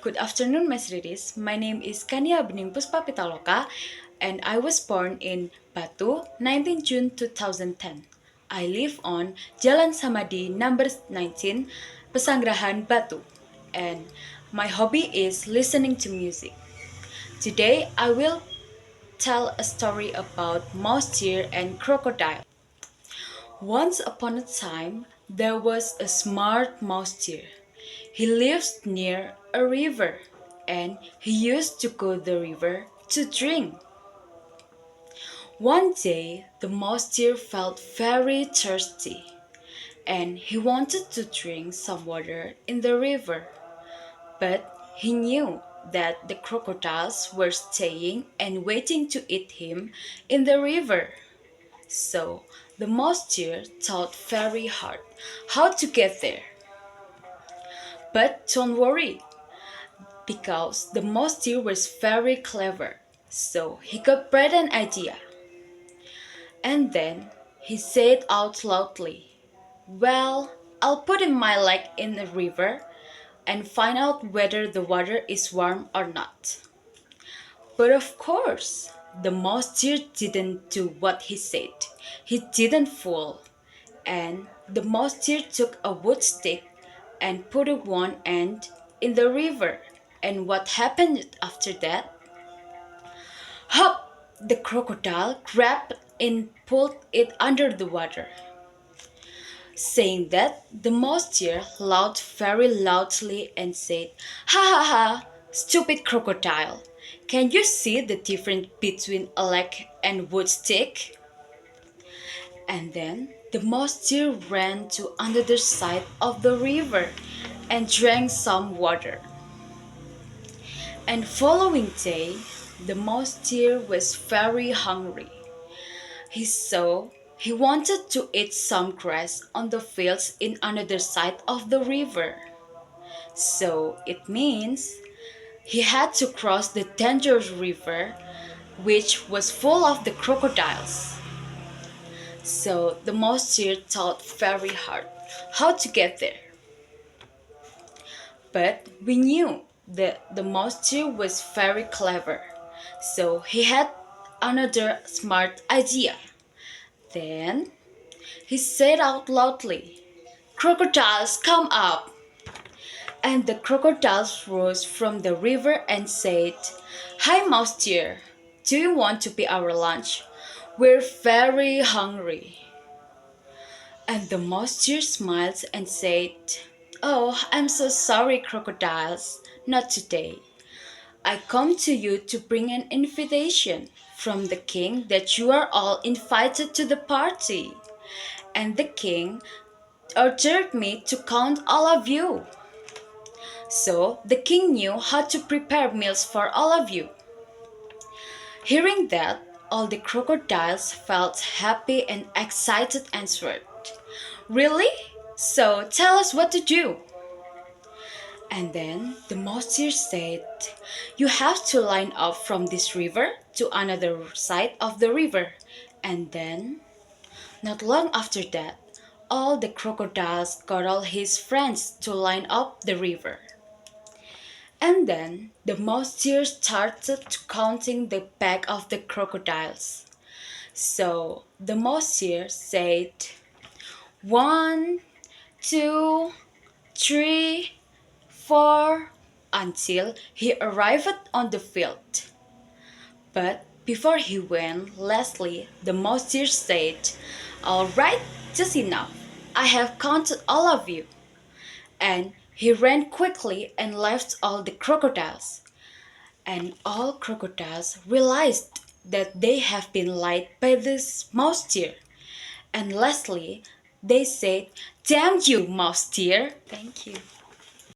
Good afternoon, Mas Riris. My name is Kania Bening Puspa Pitaloka, and I was born in Batu, 19 June 2010. I live on Jalan Samadi number 19, Pesanggerahan, Batu, and my hobby is listening to music. Today, I will tell a story about mouse deer and crocodile. Once upon a time, there was a smart mouse deer. He lives near a river and he used to go the river to drink. One day, the mouse deer felt very thirsty and he wanted to drink some water in the river. But he knew that the crocodiles were staying and waiting to eat him in the river. So the mouse deer thought very hard how to get there. But don't worry, because the mouse deer was very clever. So he got bright an idea. And then he said out loudly, "Well, I'll put in my leg in the river and find out whether the water is warm or not." But of course, the mouse deer didn't do what he said. He didn't fall. And the mouse deer took a wood stick and put it one end in the river. And what happened after that? Hop! The crocodile grabbed and pulled it under the water. Saying that, the mouse deer laughed very loudly and said, "Ha ha ha, stupid crocodile! Can you see the difference between a leg and wood stick?" And then the mouse deer ran to another side of the river and drank some water. And following day, the mouse deer was very hungry. He saw he wanted to eat some grass on the fields in another side of the river. So it means he had to cross the dangerous river, which was full of the crocodiles. So the mouse deer thought very hard how to get there. But we knew that the mouse deer was very clever, so he had another smart idea. Then he said out loudly, "Crocodiles, come up!" And the crocodiles rose from the river and said, "Hi, mouse deer, do you want to be our lunch? We're very hungry." And the mouse deer smiled and said, "Oh, I'm so sorry, crocodiles, not today. I come to you to bring an invitation from the king that you are all invited to the party. And the king ordered me to count all of you." So the king knew how to prepare meals for all of you. Hearing that, all the crocodiles felt happy and excited and answered, "Really? So tell us what to do." And then the mouse deer said, "You have to line up from this river to another side of the river." And then, not long after that, all the crocodiles got all his friends to line up the river. And then the mouse deer started counting the pack of the crocodiles. So the mouse deer said, "One, two, three, four," until he arrived on the field. But before he went, Leslie, the mouse deer, said, "All right, just enough. I have counted all of you." And he ran quickly and left all the crocodiles. And all crocodiles realized that they have been lied by this mouse deer. And lastly, they said, "Damn you, mouse deer." Thank you.